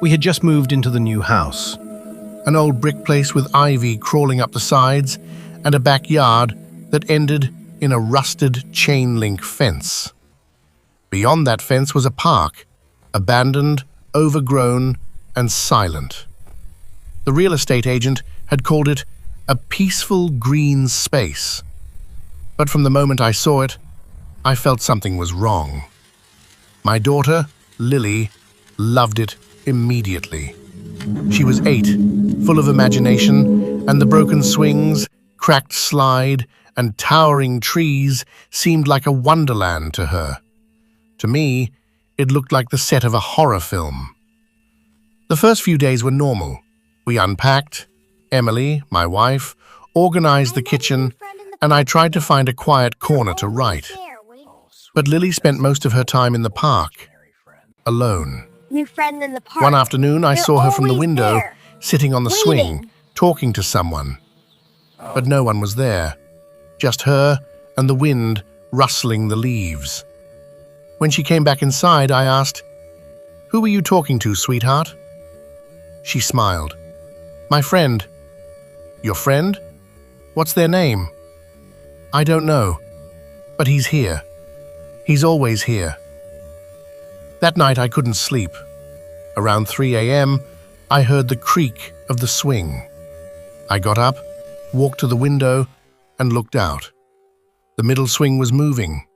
We had just moved into the new house. An old brick place with ivy crawling up the sides and a backyard that ended in a rusted chain-link fence. Beyond that fence was a park, abandoned, overgrown, and silent. The real estate agent had called it a peaceful green space. But from the moment I saw it, I felt something was wrong. My daughter, Lily, loved it immediately. She was 8, full of imagination, and the broken swings, cracked slide, and towering trees seemed like a wonderland to her. To me, it looked like the set of a horror film. The first few days were normal. We unpacked, Emily, my wife, organized the kitchen, and I tried to find a quiet corner to write. But Lily spent most of her time in the park, alone. New friend in the park. One afternoon, I They're saw her from the always window, there, sitting on the waiting. swing, talking to someone. But no one was there, just her and the wind rustling the leaves. When she came back inside, I asked, "Who were you talking to, sweetheart?" She smiled. "My friend." "Your friend? What's their name?" "I don't know, but he's here. He's always here." That night I couldn't sleep. Around 3 a.m., I heard the creak of the swing. I got up, walked to the window, and looked out. The middle swing was moving.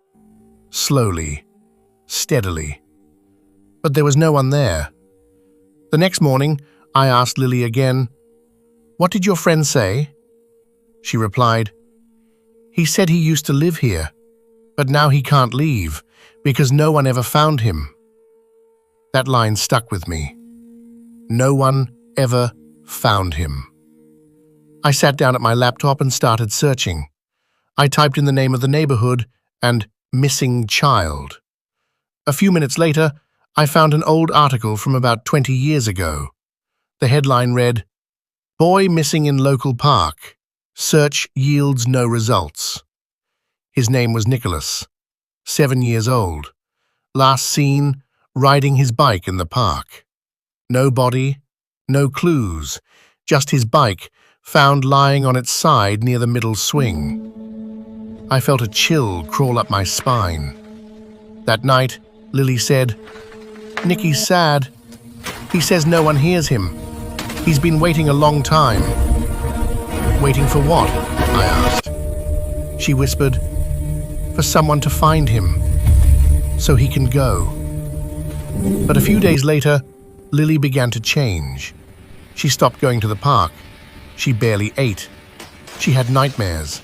Slowly, steadily. But there was no one there. The next morning, I asked Lily again, "What did your friend say?" She replied, "He said he used to live here, but now he can't leave because no one ever found him." That line stuck with me. No one ever found him. I sat down at my laptop and started searching. I typed in the name of the neighborhood and missing child. A few minutes later, I found an old article from about 20 years ago. The headline read, "Boy missing in local park. Search yields no results." His name was Nicholas, 7 years old. Last seen riding his bike in the park. No body, no clues, just his bike found lying on its side near the middle swing. I felt a chill crawl up my spine. That night, Lily said, "Nicky's sad. He says no one hears him. He's been waiting a long time." "Waiting for what?" I asked. She whispered, "For someone to find him, so he can go." But a few days later, Lily began to change. She stopped going to the park. She barely ate. She had nightmares.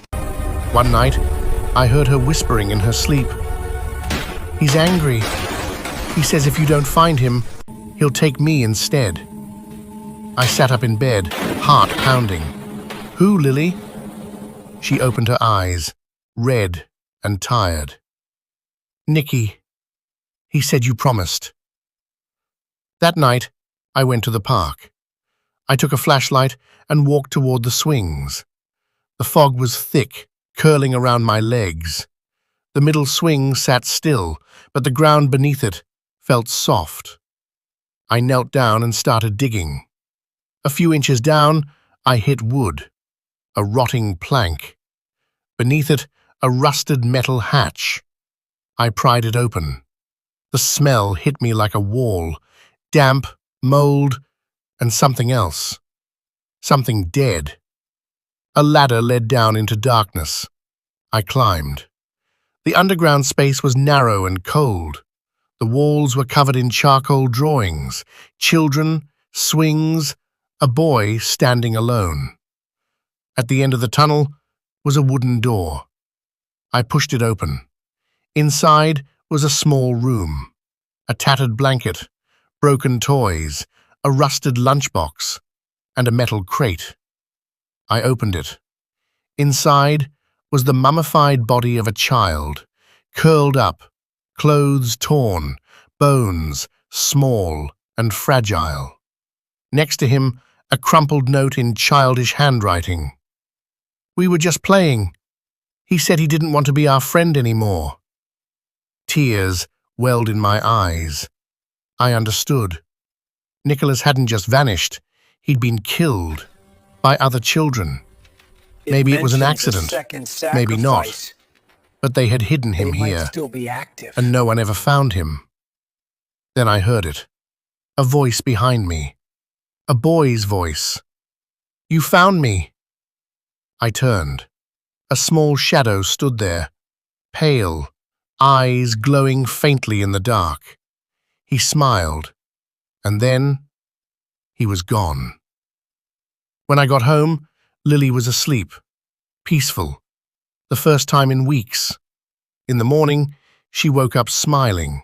One night, I heard her whispering in her sleep, "He's angry. He says if you don't find him, he'll take me instead." I sat up in bed, heart pounding. "Who, Lily?" She opened her eyes, red and tired. "Nicky. He said you promised." That night, I went to the park. I took a flashlight and walked toward the swings. The fog was thick, curling around my legs. The middle swing sat still, but the ground beneath it felt soft. I knelt down and started digging. A few inches down, I hit wood, a rotting plank. Beneath it, a rusted metal hatch. I pried it open. The smell hit me like a wall, damp, mold, and something else. Something dead. A ladder led down into darkness. I climbed. The underground space was narrow and cold. The walls were covered in charcoal drawings, children, swings, a boy standing alone. At the end of the tunnel was a wooden door. I pushed it open. Inside was a small room, a tattered blanket, broken toys, a rusted lunchbox, and a metal crate. I opened it. Inside was the mummified body of a child, curled up, clothes torn, bones small and fragile. Next to him, a crumpled note in childish handwriting. "We were just playing. He said he didn't want to be our friend anymore." Tears welled in my eyes. I understood. Nicholas hadn't just vanished, he'd been killed by other children. Maybe it was an accident, maybe not, but they had hidden him here, and no one ever found him. Then I heard it, a voice behind me, a boy's voice. "You found me." I turned. A small shadow stood there, pale, eyes glowing faintly in the dark. He smiled, and then he was gone. When I got home, Lily was asleep, peaceful, the first time in weeks. In the morning, she woke up smiling.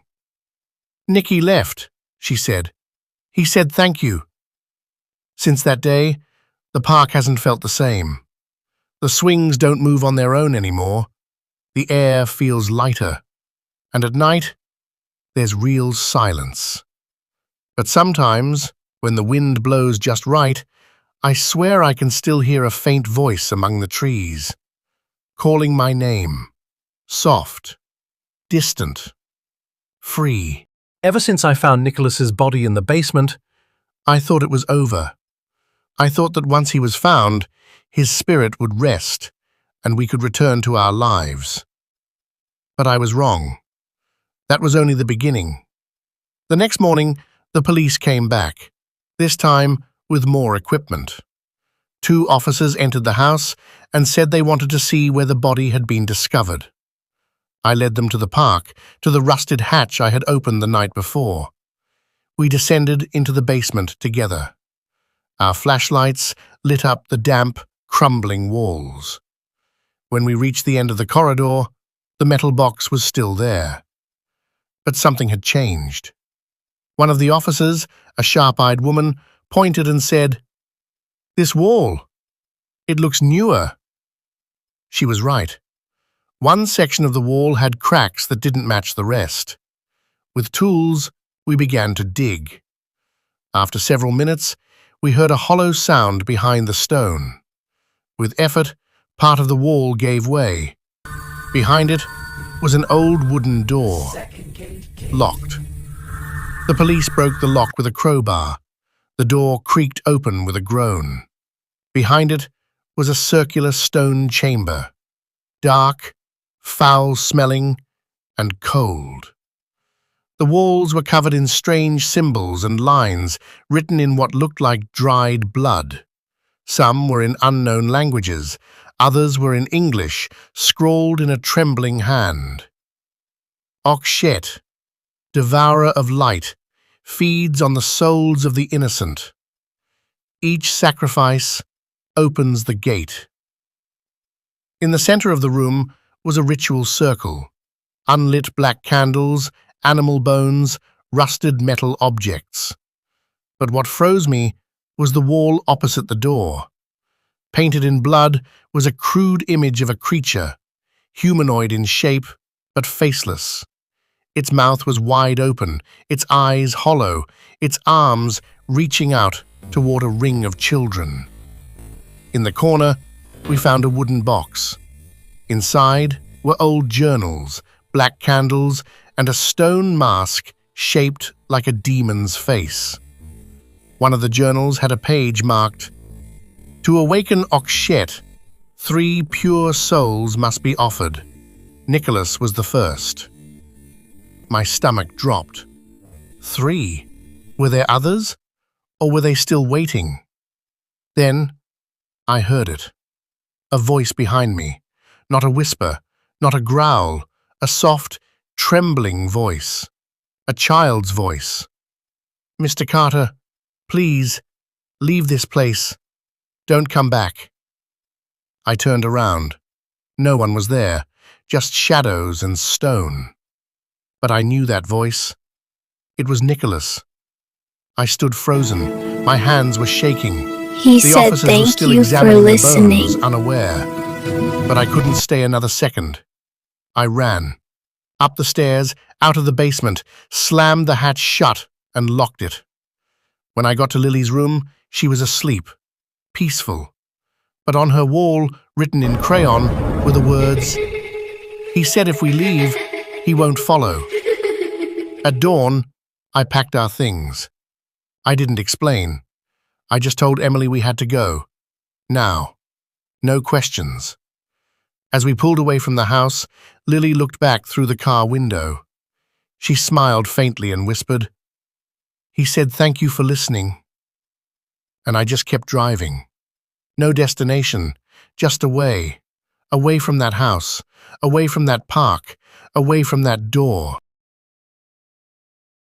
"Nicky left," she said. "He said thank you." Since that day, the park hasn't felt the same. The swings don't move on their own anymore. The air feels lighter, and at night, there's real silence. But sometimes, when the wind blows just right, I swear I can still hear a faint voice among the trees, calling my name, soft, distant, free. Ever since I found Nicholas's body in the basement, I thought it was over. I thought that once he was found, his spirit would rest, and we could return to our lives. But I was wrong. That was only the beginning. The next morning, the police came back, this time with more equipment. 2 officers entered the house and said they wanted to see where the body had been discovered. I led them to the park, to the rusted hatch I had opened the night before. We descended into the basement together. Our flashlights lit up the damp, crumbling walls. When we reached the end of the corridor, the metal box was still there. But something had changed. One of the officers, a sharp-eyed woman, pointed and said, "This wall, it looks newer." She was right. One section of the wall had cracks that didn't match the rest. With tools, we began to dig. After several minutes, we heard a hollow sound behind the stone. With effort, part of the wall gave way. Behind it was an old wooden door, locked. The police broke the lock with a crowbar. The door creaked open with a groan. Behind it was a circular stone chamber, dark, foul-smelling, and cold. The walls were covered in strange symbols and lines written in what looked like dried blood. Some were in unknown languages, others were in English, scrawled in a trembling hand. Okshet, devourer of light, feeds on the souls of the innocent. Each sacrifice opens the gate. In the center of the room was a ritual circle, unlit black candles, animal bones, rusted metal objects. But what froze me was the wall opposite the door. Painted in blood was a crude image of a creature, humanoid in shape, but faceless. Its mouth was wide open, its eyes hollow, its arms reaching out toward a ring of children. In the corner, we found a wooden box. Inside were old journals, black candles, and a stone mask shaped like a demon's face. One of the journals had a page marked, "To awaken Okshet, 3 pure souls must be offered. Nicholas was the first." My stomach dropped. 3? Were there others? Or were they still waiting? Then I heard it. A voice behind me. Not a whisper, not a growl, a soft, trembling voice. A child's voice. "Mr. Carter, please, leave this place. Don't come back." I turned around. No one was there, just shadows and stone. But I knew that voice. It was Nicholas. I stood frozen. My hands were shaking. He The said officers were thank still you for examining the listening. bones, unaware. But I couldn't stay another second. I ran. Up the stairs, out of the basement, slammed the hatch shut and locked it. When I got to Lily's room, she was asleep, peaceful. But on her wall, written in crayon, were the words, "He said if we leave, he won't follow." At dawn, I packed our things. I didn't explain. I just told Emily we had to go. Now. No questions. As we pulled away from the house, Lily looked back through the car window. She smiled faintly and whispered, "He said thank you for listening." And I just kept driving. No destination, just away. Away from that house, away from that park, away from that door.